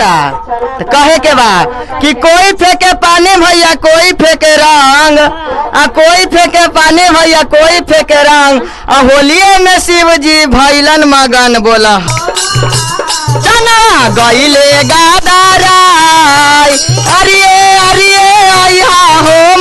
कहता तो कहे के बाद कि कोई फेंके पानी भैया कोई फेंके रंग कोई फेंके पानी भैया कोई फेंके रंग होलिये में शिव जी भैलन मगन बोला जना गईले गादाराय अरिये अरिये आया हो